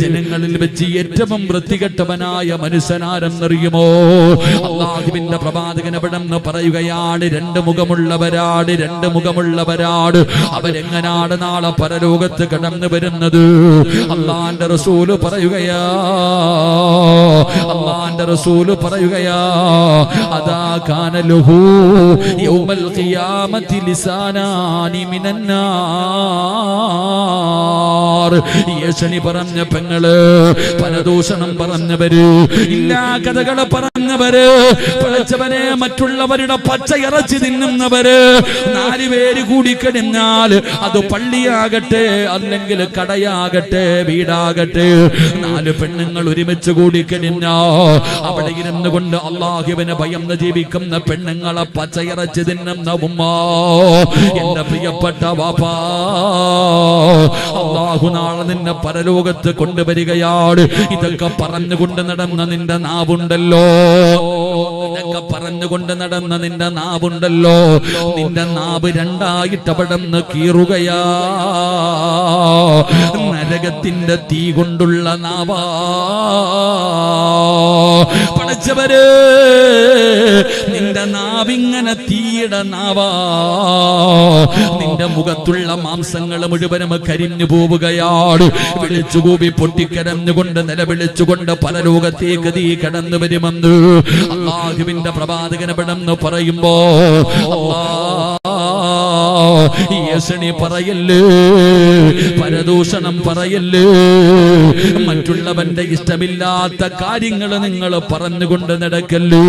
ജനങ്ങളിൽ വെച്ച് ഏറ്റവും വൃത്തികെട്ടവനായ മനുഷ്യനാരെന്നറിയുമോ? അല്ലാഹുവിന്റെ പ്രവാചകൻ അവിടെന്ന് പറയുകയാണ്, രണ്ട് മുഖമുള്ളവരാണ്. അവരെങ്ങനാണ് നാളെ പരലോകത്ത് കടന്നു വരുന്നത്? അല്ലാഹുവിന്റെ റസൂല് പറയുകയാ അതാ കാനലുഹു യൗമൽ ഖിയാമത്തി ലിസാനാനി മിനന്നാർ. യേശുനി പറഞ്ഞ പെങ്ങള്, പരദൂഷണം പറഞ്ഞവര്, ഇല്ലാ കഥകള് പറഞ്ഞവര്, പടച്ചവനെ മറ്റുള്ളവരുടെ പച്ചയിറച്ചി തിന്നുന്നവര്, 4 പേര് കൂടിക്കഴിഞ്ഞാൽ അത് പള്ളിയാകട്ടെ, അല്ലെങ്കിൽ കടയാകട്ടെ, വീടാകട്ടെ, 4 പെണ്ണുങ്ങൾ ഒരുമിച്ച് കൂടിക്കഴിഞ്ഞാ അവിടെ ഇരുന്നു കൊണ്ട് അല്ലാഹുവിനെ ഭയന്ന് ജീവിക്കുന്ന പെണ്ണുങ്ങളെ പച്ചയിറച്ചി തിന്നുന്ന ഉമ്മ, എന്റെ പ്രിയപ്പെട്ട വാപ്പാ, അല്ലാഹു നാളെ നിന്നെ പരലോകത്ത് കൊണ്ടുവരികയാണ്. ഇതൊക്കെ പറഞ്ഞുകൊണ്ട് നടന്ന നിന്റെ നാവുണ്ടല്ലോ, നിന്റെ നാവ് രണ്ടായിട്ട് അവിടെന്ന് കീറുകയാ. നരകത്തിന്റെ തീ കൊണ്ടുള്ള നാവാ. പടച്ചവര്, നിന്റെ നാവിങ്ങനെ തീയുടെ നാവാ. നിന്റെ മുഖത്തുള്ള മാംസങ്ങൾ മുഴുവനും കരിഞ്ഞു പോവുകയാണ്. വിളിച്ചുകൂവി പൊട്ടിക്കരഞ്ഞുകൊണ്ട് നിലവിളിച്ചുകൊണ്ട് പരലോകത്തേക്ക് തീ കടന്നു വരുമെന്ന് അല്ലാഹുവിന്റെ പ്രവാചകൻ പെടുന്നു പറയുമ്പോ യേശുനി പറയല്ലേ, പരദൂഷണം പറയല്ലേ, മറ്റുള്ളവന്റെ ഇഷ്ടമില്ലാത്ത കാര്യങ്ങൾ നിങ്ങൾ പറഞ്ഞുകൊണ്ട് നടക്കല്ലേ.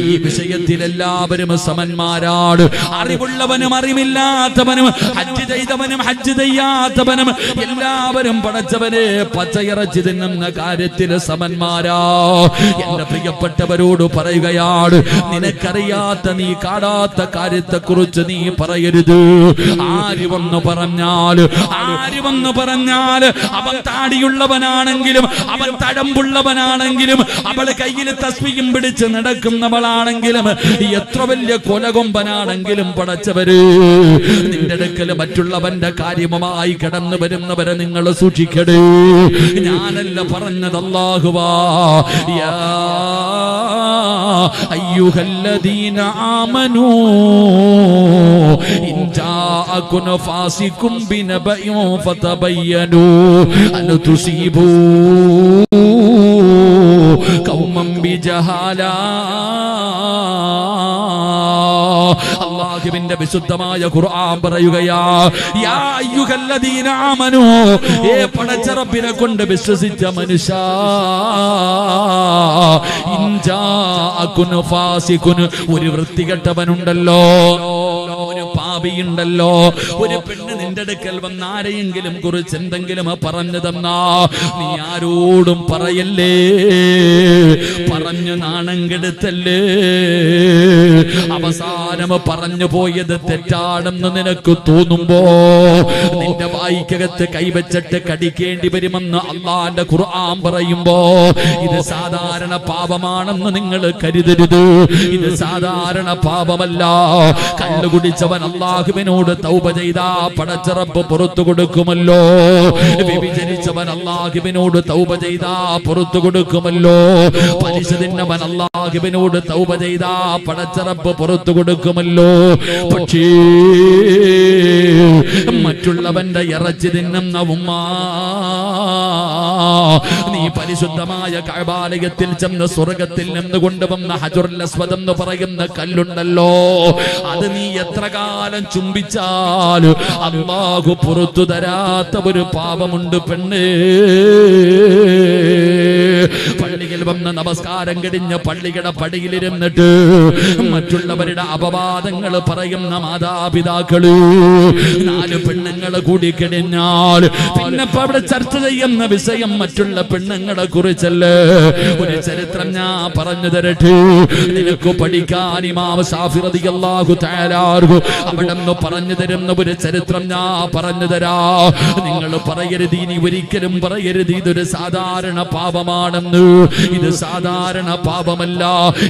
ഈ വിഷയത്തിൽ എല്ലാവരും സമന്മാരാണ്. അറിവുള്ളവനും അറിവില്ലാത്തവനും, ഹജ്ജ് ചെയ്തവനും ഹജ്ജ് ചെയ്യാത്തവനും എല്ലാവരും പടച്ചവനെ പച്ചയിറച്ചി തിന്നുന്ന കാര്യത്തിൽ സമന്മാരാ. എന്റെ പ്രിയപ്പെട്ടവരോട് പറയുകയാണ്, നിനക്കറിയാത്ത നീ കാണാത്ത കാര്യത്തെ കുറിച്ച് നീ പറയരുത്. ആര് വന്നു പറഞ്ഞാൽ അവൻ താടിയുള്ളവനാണെങ്കിലും, അവൻ തഴമ്പുള്ളവനാണെങ്കിലും, അവൾ കയ്യിൽ തസ്ബീഹും പിടിച്ച് നടക്കുന്നവളാണെങ്കിലും, എത്ര വലിയ കൊലകൊമ്പനാണെങ്കിലും പടച്ചവര്, നിന്റെ അടുക്കൽ മറ്റുള്ളവന്റെ കാര്യമായി കടന്നു വരുന്നവരെ നിങ്ങൾ സൂക്ഷിക്കടേ. ഞാനല്ല പറഞ്ഞത്, അല്ലാഹുവാ. യാ അയ്യുഹല്ലദീന ആമനൂ ഇൻ ജാഅകും ഫാസിഖും ബിനബഇൻ ഫതബയ്യനൂ അൻ തുസീബൂ ഖൗമൻ ബിജഹാലാ. അല്ലാഹുവിന്റെ വിശുദ്ധമായ ഖുർആൻ പറയുകയാ, യാ അയ്യുഹല്ലദീന ആമനൂ, ഏ പടച്ച റബ്ബിനെ കൊണ്ട് വിശ്വസിച്ച മനുഷ്യ, ഇൻ ജാഅകും ഫാസിഖുൻ, ഒരു വൃത്തികെട്ടവനുണ്ടല്ലോ, ഒരു പാപിയുണ്ടല്ലോ, ഒരു പെണ്ണ് നിന്റെ അടുക്കൽ വന്ന് ആരെയെങ്കിലും കുറിച്ച് എന്തെങ്കിലും പറഞ്ഞു തന്നാ നീ ആരോടും പറയല്ലേ, പറഞ്ഞു നാണം കെടുത്തല്ലേ. അവസാനം പറഞ്ഞു പോയത് തെറ്റാണെന്ന് നിനക്ക് തോന്നുമ്പോ നിന്റെ വായിക്കകത്ത് കൈവച്ചിട്ട് കടിക്കേണ്ടി വരുമെന്ന് അള്ളാന്റെ ഖുർആൻ പറയുമ്പോ ഇത് സാധാരണ പാപമാണെന്ന് നിങ്ങൾ കരുതരുത്. ഇത് സാധാരണ പാപമല്ല. കള്ളു കുടിച്ചവൻ അല്ലാഹുവിനോട് തൗബ ചെയ്താ പടച്ച റബ്ബ് പുറത്തു കൊടുക്കുമല്ലോ. വ്യഭിചരിച്ചവൻ അല്ലാഹുവിനോട് തൗബ ചെയ്താ പുറത്തു കൊടുക്കുമല്ലോ. പലിശ തിന്നവൻ അല്ലാഹുവിനോട് തൗബ ചെയ്താ പടച്ച റബ്ബ് പുറത്തു കൊടുക്കുമല്ലോ. പക്ഷേ മറ്റുള്ളവന്റെ ഇറച്ചി തിന്നുന്ന ഉമ്മ, നീ പരിശുദ്ധമായ കഅബാലയത്തിൽ ചെന്ന് സ്വർഗത്തിൽ നിന്ന് കൊണ്ടുവന്ന ഹജറുൽ അസ്വദ് എന്ന് പറയുന്ന കല്ലുണ്ടല്ലോ, അത് നീ എത്ര കാലം ചുംബിച്ചാൽ അല്ലാഹു പുറത്തു തരാത്ത ഒരു പാപമുണ്ട് പെണ്ണേ. പള്ളിയിൽ വന്ന് നമസ്കാരം കഴിഞ്ഞ് പള്ളിയുടെ പടിയിലിരുന്നിട്ട് മറ്റുള്ളവരുടെ അപവാദങ്ങൾ പറയുന്ന മാതാപിതാക്കള്, 4 പെണ്ണുങ്ങളെ കൂടി കഴിഞ്ഞാൽ പിന്നെ അവിടെ ചർച്ച ചെയ്യുന്ന വിഷയം മറ്റുള്ള പെണ്ണുങ്ങളെ കുറിച്ചല്ലേ. ഒരു ചരിത്രം ഞാൻ പറഞ്ഞു തരട്ടെ, നിനക്ക് പഠിക്കാൻ ഇമാം ശാഫി റളിയല്ലാഹു തആല അവിടെ നിന്ന് പറഞ്ഞു തരുന്ന ഒരു ചരിത്രം ഞാൻ പറഞ്ഞു തരാ. നിങ്ങൾ പറയരുത്, ഇനി ഒരിക്കലും പറയരുത് ഇതൊരു സാധാരണ പാപമാണെന്ന്. ഇത് സാധാരണ പാപമല്ല,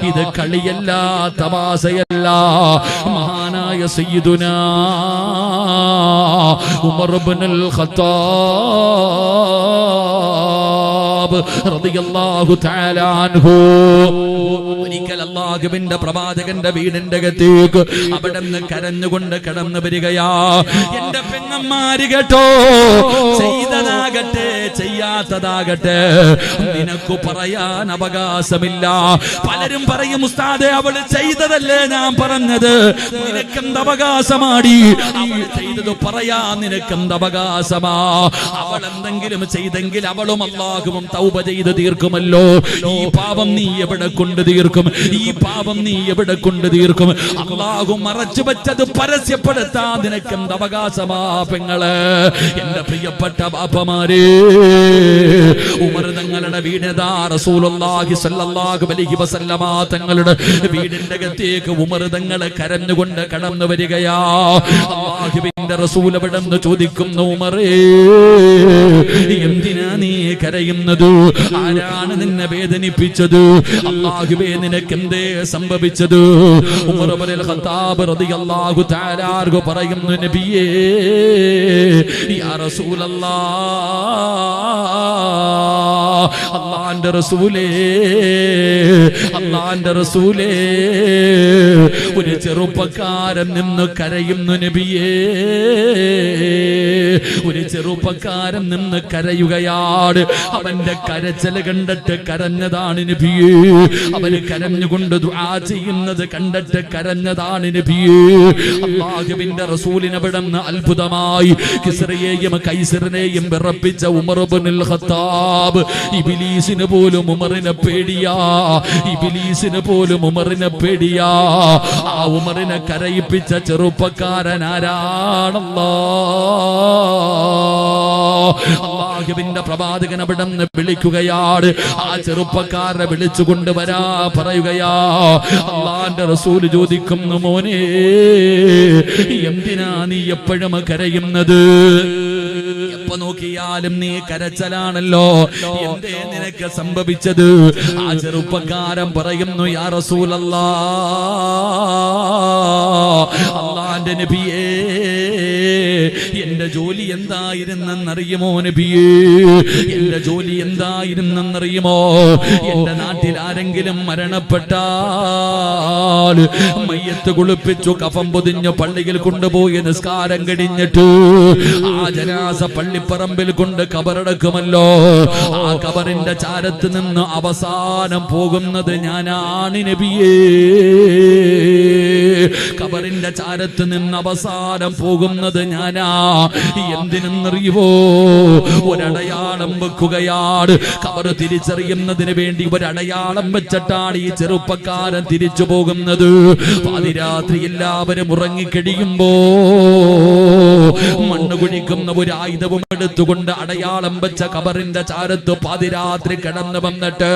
ഇത് കളിയല്ല, തമാശയല്ല. മഹാനായ സയ്യിദുനാ ഉമർ ഇബ്നുൽ ഖത്താബ് ഖത്താബ് റളിയല്ലാഹു തആല അൻഹു ഒരിക്കൽ അല്ലാഹുവിന്റെ പ്രവാചകന്റെ വീടിന്റെ അകത്തേക്ക് അവിടുന്ന് കരഞ്ഞുകൊണ്ട് കടന്നു വരികയാ. എന്റെ പെങ്ങന്മാര് കേട്ടോ, ചെയ്തതാകട്ടെ ചെയ്യാത്തതാകട്ടെ നിനക്ക് പറയാൻ അവകാശമില്ല. പലരും പറയും ഉസ്താദേ അവള് ചെയ്തതല്ലേ ഞാൻ പറഞ്ഞത്, നിനക്കെന്ത് അവകാശമാടി? അവൾ ചെയ്തത് പറയാ നിനക്കെന്ത് അവകാശമാ? അവൾ എന്തെങ്കിലും ചെയ്തെങ്കിൽ അവളും അല്ലാഹുവും തൗബ ചെയ്ത് തീർക്കുമല്ലോ. ഈ പാപം നീ എവിടെ കൊണ്ട് തീർക്കും? ഈ പാപം നീ എവിടെ കൊണ്ട് തീർക്കും? അല്ലാഹു മറച്ചു വെച്ചത് പരസ്യപ്പെടുത്താൻ നിനക്കെന്ത് അവകാശമാ പെങ്ങള്? എന്റെ പ്രിയപ്പെട്ട ബാപ്പമാരെ, ഉമർ തങ്ങളുടെ വീടിതാ റസൂലുള്ളാഹി സ്വല്ലല്ലാഹു അലൈഹി വസല്ലമ തങ്ങളുടെ വീടിന്റെ അകത്തേക്ക് ഉമർ തങ്ങളെ കരഞ്ഞുകൊണ്ട് കടന്നു വരികയാ. അല്ലാഹുവിന്റെ റസൂൽ അവിടുന്ന് ചോദിക്കുന്നു, ഉമറേ എന്തിനാ നീ കരയുന്നത്? ആരാണ് നിന്നെ വേദനിപ്പിച്ചത്? അല്ലാഹുവേ നിനക്കെന്തേ സംഭവിച്ചത്? ഉമർ ഇബ്നുൽ ഖത്താബ് റളിയല്ലാഹു തആല അൻഹു പറയുന്നു, നബിയേ യാ റസൂലല്ലാഹ്, അല്ലാഹുവിന്റെ റസൂലേ, അല്ലാഹുവിന്റെ റസൂലേ, ഒരു ചെറുപ്പക്കാരൻ നിന്ന് കരയുന്നു നബിയേ. ഒരു ചെറുപ്പക്കാരൻ നിന്ന് കരയുകയാണ്. അവന്റെ കരച്ചിൽ കണ്ടിട്ട് കരഞ്ഞതാണ് നബിയേ. അവന് കരഞ്ഞുകൊണ്ട് ദുആ ചെയ്യുന്നത് കണ്ടിട്ട് കരഞ്ഞതാണ് നബിയേ. അല്ലാഹുവിന്റെ റസൂലിനെ അവിടുന്ന് അത്ഭുതമായി കിസ്റയെയും കൈസറിനെയും വിറപ്പിച്ച ഉമർ ഇബ്നുൽ ഖത്താബ്, ഇബ്ലീസിന് പോലും ഉമറിനെ പേടിയാ. ഇബ്ലീസിന് പോലും ഉമറിനെ പേടിയാ. ആ ഉമറിനെ കരയിപ്പിച്ച ചെറുപ്പക്കാരൻ ആരാണല്ലാഹ്? അല്ലാഹുവിന്റെ പ്രവാചകൻ അവിടുന്ന് വിളിക്കുകയാണ്. ആ ചെറുപ്പക്കാരനെ വിളിച്ചുകൊണ്ട് വരാ പറയുകയാ. അല്ലാഹുവിന്റെ റസൂൽ ചോദിക്കുന്നു, മോനെ എന്തിനാ നീ എപ്പോഴും കരയുന്നത്? എപ്പോ നോക്കിയാലും നീ കരച്ചലാണല്ലോ, എന്തേ നിനക്ക് സംഭവിച്ചത്? ആ ചെറുപ്പക്കാരൻ പറയുന്നു, യാ റസൂലല്ലാഹ്, അല്ലാഹുവിന്റെ നബിയേ, എന്റെ ജോലി എന്തായിരുന്നെന്നറിയുമോ നബിയേ? എന്റെ ജോലി എന്തായിരുന്നെന്നറിയുമോ? എന്റെ നാട്ടിൽ ആരെങ്കിലും മരണപ്പെട്ടാൽ മയ്യത്ത് കുളിപ്പിച്ചു കഫം പൊതിഞ്ഞു പള്ളിയിൽ കൊണ്ടുപോയി നിസ്കാരം കഴിഞ്ഞിട്ട് ആ ജനാസ പള്ളിപ്പറമ്പിൽ കൊണ്ട് കബറടക്കുമല്ലോ. ആ കബറിന്റെ ചാരത്ത് നിന്ന് അവസാനം പോകുന്നത് ഞാനാണ് നബിയേ. കബറിന്റെ ചാരത്ത് നിന്ന് അവസാനം പോകുന്നത് ഞാനാ. എന്തിനെന്നറിയുവോ? ഒരടയാളം വെക്കുകയാണ്. കബർ തിരിച്ചറിയുന്നതിന് വേണ്ടി ഒരടയാളം വെച്ചിട്ടാണ് ഈ ചെറുപ്പക്കാരൻ തിരിച്ചു പോകുന്നത്. പാതിരാത്രി എല്ലാവരും ഉറങ്ങിക്കഴിയുമ്പോ മണ്ണ് കുഴിക്കുന്ന ഒരു ആയുധവും എടുത്തുകൊണ്ട് അടയാളം വെച്ച കബറിന്റെ ചാരത്ത് പാതിരാത്രി കിടന്നു വന്നിട്ട്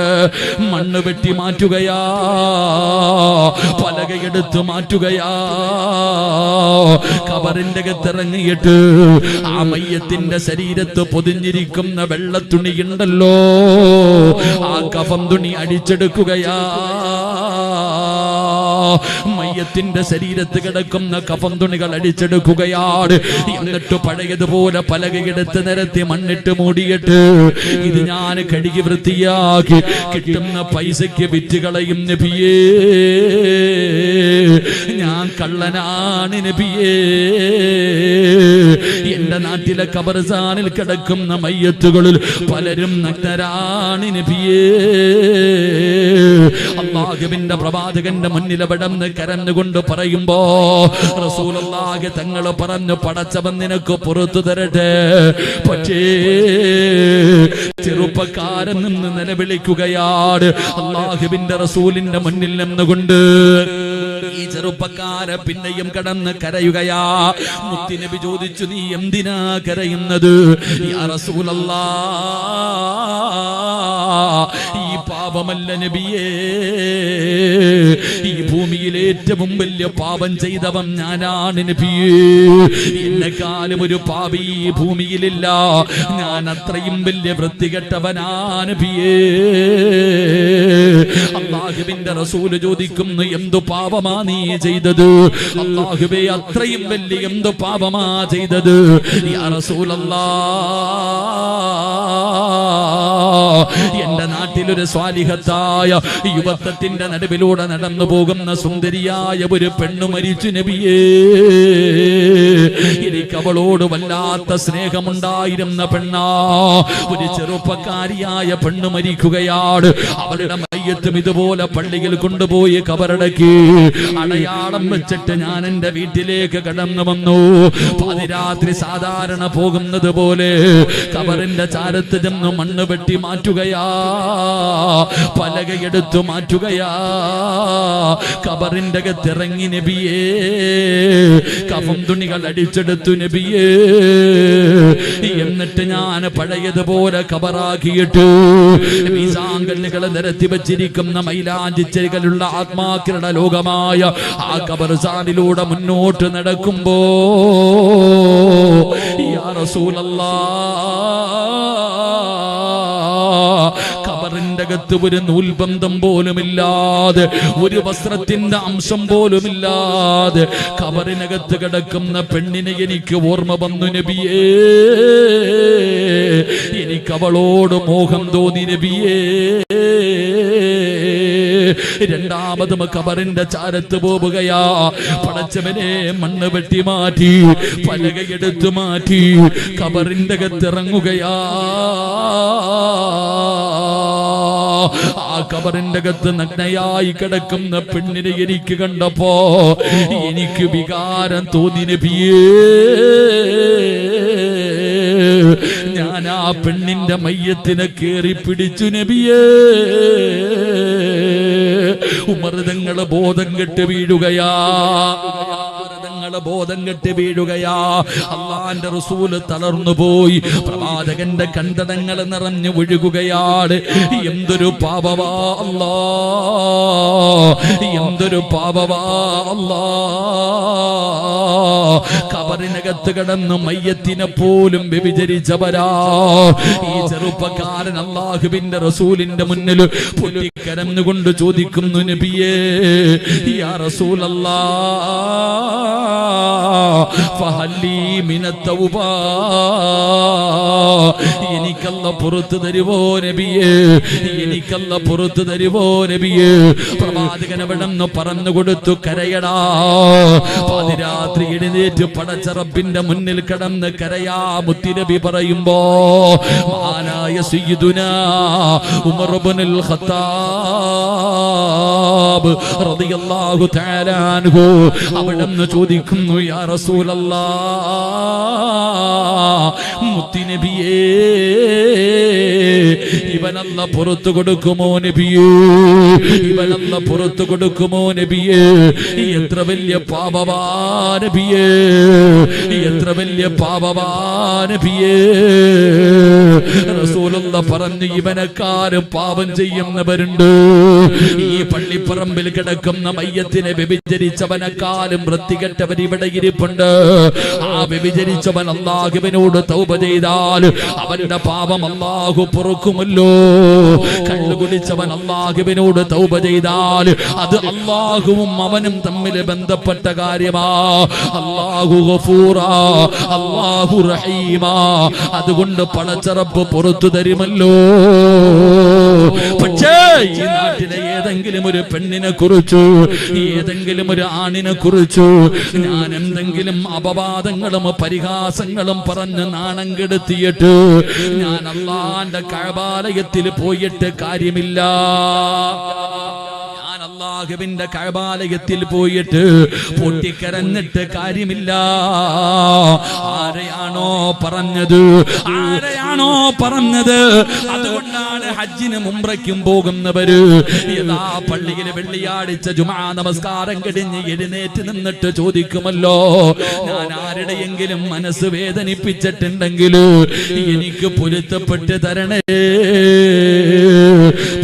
മണ്ണ് വെട്ടി മാറ്റുകയാ, പലകയെടുത്ത് മാറ്റുകയാ. കബറിന്റെ അകത്തിറങ്ങിയിട്ട് ആ മയ്യത്തിന്റെ ശരീരത്ത് പൊതിഞ്ഞിരിക്കുന്ന വെള്ളത്തുണിയുണ്ടല്ലോ, ആ കഫം തുണി അടിച്ചെടുക്കുകയാ. മയ്യത്തിന്റെ ശരീരത്ത് കിടക്കുന്ന കഫം തുണികൾ അടിച്ചെടുക്കുകയാണ്. എന്നിട്ട് പഴയതുപോലെ പലകയെടുത്ത് നിരത്തി മണ്ണിട്ട് മൂടിയിട്ട് ഇത് ഞാൻ കഴുകി വൃത്തിയാക്കി കിട്ടുന്ന പൈസയ്ക്ക് വിറ്റുകളയും നബിയേ. ഞാൻ കള്ളനാണ് നബിയേ. എന്റെ നാട്ടിലെ ഖബർസ്ഥാനിൽ കിടക്കുന്ന മയ്യത്തുകളിൽ പലരും നഗ്നരാണ് നബിയേ. അല്ലാഹുവിന്റെ പ്രവാചകന്റെ മുന്നിൽ അവിടുന്ന് കരഞ്ഞുകൊണ്ട് പറയുമ്പോ റസൂലുള്ളാഹി തങ്ങൾ പറഞ്ഞു, പടച്ചവൻ നിനക്ക് പുറത്തു തരട്ടെ. പക്ഷേ ചെറുപ്പക്കാരൻ നിന്ന് നിലവിളിക്കുകയാണ് അല്ലാഹുവിന്റെ റസൂലിന്റെ മുന്നിൽ നിന്നുകൊണ്ട്. ഈ ചെറുപ്പക്കാരെ പിന്നെയും കടന്ന് കരയുകയാ. മുത്തുനബി ചോദിച്ചു, നീ എന്തിനാ കരയുന്നത്? യാ റസൂലല്ലാഹ്, ഈ പാപമല്ല നബിയേ. ഈ ഭൂമിയിൽ ഏറ്റവും വലിയ പാപം ചെയ്തവൻ ഞാനാണ് നബിയേ. എന്നെക്കാളും ഒരു പാപി ഈ ഭൂമിയിലില്ല. ഞാൻ അത്രയും വലിയ വൃത്തികെട്ടവനാണ് നബിയേ. അല്ലാഹുവിന്റെ റസൂൽ ചോദിക്കുന്നു, എന്തു പാപമാ നീ ചെയ്തത്? അല്ലാഹുവേ, അത്രയും വലിയ എന്തു പാപമാ ചെയ്തത്? യാ റസൂലല്ലാഹ്, എന്റെ നാട്ടിലൊരു സ്വാലിഹത്തായ യുവത്വത്തിന്റെ നടുവിലൂടെ നടന്നു പോകുന്ന സുന്ദരിയായ ഒരു പെണ്ണു മരിച്ചു നബിയേ. എനിക്ക് അവളോട് വല്ലാത്ത സ്നേഹമുണ്ടായിരുന്ന പെണ്ണാ. ഒരു ചെറുപ്പക്കാരിയായ പെണ്ണു മരിക്കുകയാണ്. അവളുടെ മയ്യത്തും ഇതുപോലെ പള്ളിയിൽ കൊണ്ടുപോയി കബറടക്കി അടയാളം വെച്ചിട്ട് ഞാൻ എന്റെ വീട്ടിലേക്ക് കടന്നു വന്നു. പാതിരാത്രി സാധാരണ പോകുന്നത് പോലെ കബറിന്റെ ചാരത്ത് ചെന്ന് മണ്ണ് വെട്ടി മാറ്റുകയാ, പലകയെടുത്തു മാറ്റുകയാ. കബറിന്റെ അകത്തിറങ്ങി നബിയേ, കഫം തുണികൾ അടിച്ചെടുത്തു നബിയേ. എന്നിട്ട് ഞാൻ പഴയതുപോലെ കബറാക്കിയിട്ട് മീസാങ്കല്ലുകളെ നിരത്തി വെച്ചിരിക്കുന്ന മൈലാഞ്ചിച്ചെരികളുള്ള ആത്മാക്കളുടെ ലോകമായ ആ ഖബർസ്ഥാനിലൂടെ മുന്നോട്ട് നടക്കുമ്പോ യാ റസൂലല്ലാഹ്, ഖബറിന്റെ അകത്ത് ഒരു നൂൽബന്ധം പോലുമില്ലാതെ, ഒരു വസ്ത്രത്തിന്റെ അംശം പോലുമില്ലാതെ ഖബറിനകത്ത് കിടക്കുന്ന പെണ്ണിനെ എനിക്ക് ഓർമ്മ വന്നു നബിയേ. എനിക്ക് അവളോട് മോഹം തോന്നി നബിയേ. രണ്ടാമതും ഖബറിന്റെ ചാരത്ത് പോവുകയാ. പടച്ചവനെ, മണ്ണ് വെട്ടി മാറ്റി, പലകയെടുത്തു മാറ്റി, ഖബറിന്റെ അകത്തിറങ്ങുകയാ. ആ ഖബറിന്റെ അകത്ത് നഗ്നയായി കിടക്കുന്ന പെണ്ണിനെ എനിക്ക് കണ്ടപ്പോ എനിക്ക് വികാരം തോന്നി നബിയേ. ഞാൻ ആ പെണ്ണിന്റെ മയ്യത്തിനെ കേറി പിടിച്ചു നബിയേ. ഉമർതങ്ങളെ ബോധം കെട്ട് വീഴുകയാ, ബോധം കെട്ട് വീഴുകയാ. അള്ളാന്റെ റസൂല് തളർന്നു പോയി. പ്രവാചകന്റെ കണ്ടടങ്ങൾ നിറഞ്ഞു ഒഴുകുകയാണ്. എന്തൊരു പാപവാ അല്ലാ, എന്തൊരു പാപവാ അല്ലാ. ഖബറിനകത്ത് കിടന്ന് മയ്യത്തിനെ പോലും വ്യഭിചരിച്ചവരാ ഈ ചെറുപ്പക്കാരൻ. അല്ലാഹുവിന്റെ റസൂലിന്റെ മുന്നിൽ പൊട്ടിക്കരഞ്ഞുകൊണ്ട് ചോദിക്കുന്നു നബിയേ, യാ റസൂലല്ലാഹ്, എനിക്കല്ല പുറത്തു തരുവോ നബിയേ, എനിക്കല്ല പുറത്തു തരുവോ നബിയേ. പ്രവാചകൻ അവിടെന്ന് പറഞ്ഞു കൊടുത്തു, കരയടാ. പാതിരാത്രി എഴുന്നേറ്റ് പടച്ച റബ്ബിന്റെ മുന്നിൽ കിടന്ന് കരയാ. മുത്തുനബി പറയുമ്പോ മഹാനായ സയ്യിദുനാ ഉമർ ഇബ്നുൽ ഖത്താബ് റളിയല്ലാഹു തആല അൻഹു അവിടെന്ന് ചോദിക്കുന്നു, യാ റസൂലല്ലാഹ്, മുത്തുനബിയേ, ഇവനല്ല പുറത്തു കൊടുക്കുമോ നബിയേ, ഇവനല്ല പുറത്തു കൊടുക്കുമോ നബിയേ. എത്ര വലിയ പാപവാ നബിയേ, എത്ര വലിയ പാപവാ നബിയേ. റസൂലുള്ളാഹി പറഞ്ഞു, ഇവനെക്കാരും പാപം ചെയ്യുന്നവരുണ്ട്. ഈ പള്ളിപ്പറമ്പിൽ കിടക്കുന്ന മയ്യത്തിനെ വ്യഭിചരിച്ചവനെക്കാളും വൃത്തികെട്ടവൻ ഇവിടെ ഇരിപ്പുണ്ട്. ആ വ്യഭിചരിച്ചവൻ അല്ലാഹുവിനോട് തൗബ ചെയ്താൽ അവന്റെ പാപം അല്ലാഹു പൊറുക്കുമല്ലോ. കള്ളു കുടിച്ചവൻ അല്ലാഹുവിനോട് തൗബ ചെയ്താൽ അത് അല്ലാഹുവും അവനും തമ്മിൽ ബന്ധപ്പെട്ട കാര്യമാ. അല്ലാഹു ഗഫൂറാ, അല്ലാഹു റഹീമാ. അതുകൊണ്ട് പടച്ച റബ്ബ് പുറത്തു തരുമല്ലോ. പക്ഷേ ഈ നാട്ടിലെ ഏതെങ്കിലും ഒരു പെണ്ണിനെ കുറിച്ചു, ഏതെങ്കിലും ഒരു ആണിനെ കുറിച്ചു ഞാൻ എന്തെങ്കിലും അപവാദങ്ങളും പരിഹാസങ്ങളും പറഞ്ഞ് നാണം കെടുത്തിയിട്ട് ഞാൻ അല്ലാഹുവിന്റെ കഅബാലയത്തിൽ പോയിട്ട് കാര്യമില്ല. അല്ലാഹുവിന്റെ കഅബാലയത്തിൽ പോയിട്ട് പൊട്ടിക്കരഞ്ഞിട്ട് കാര്യമില്ല. ആരെയാണോ പറഞ്ഞത്, ആരെയാണോ പറഞ്ഞത്, അതുകൊണ്ടാണ് ഹജ്ജിന് ഉംറയ്ക്കും പോകുന്നവര് യഥാ പള്ളിയിൽ വെള്ളിയാഴ്ച ജുമാ നമസ്കാരം കഴിഞ്ഞ് എഴുന്നേറ്റ് നിന്നിട്ട് ചോദിക്കുമല്ലോ, ഞാൻ ആരുടെയെങ്കിലും മനസ്സ് വേദനിപ്പിച്ചിട്ടുണ്ടെങ്കിൽ എനിക്ക് പൊരുത്തപ്പെട്ട് തരണേ.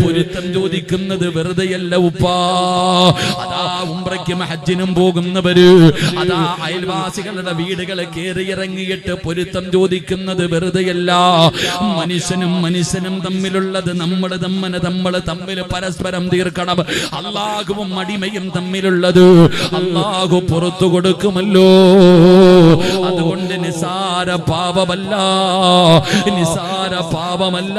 പൊരുത്തം ചോദിക്കുന്നത് വെറുതെയല്ല ഉപ്പാ. അതാ ഉംറയ്ക്കും ഹജ്ജിനും പോകുന്നവര് അതാ അയൽവാസികളുടെ വീടുകളെ കയറിയിറങ്ങിയിട്ട് പൊരുത്തം ചോദിക്കുന്നത് വെറുതെയല്ല. മനുഷ്യനും മനുഷ്യനും തമ്മിലുള്ളത് നമ്മൾ തമ്മിൽ പരസ്പരം തീർക്കണം. അല്ലാഹുവും അടിമയും തമ്മിലുള്ളത് അല്ലാഹു പുറത്തു കൊടുക്കുമല്ലോ. അതുകൊണ്ട് നിസാര പാപമല്ല, നിസാര പാപമല്ല.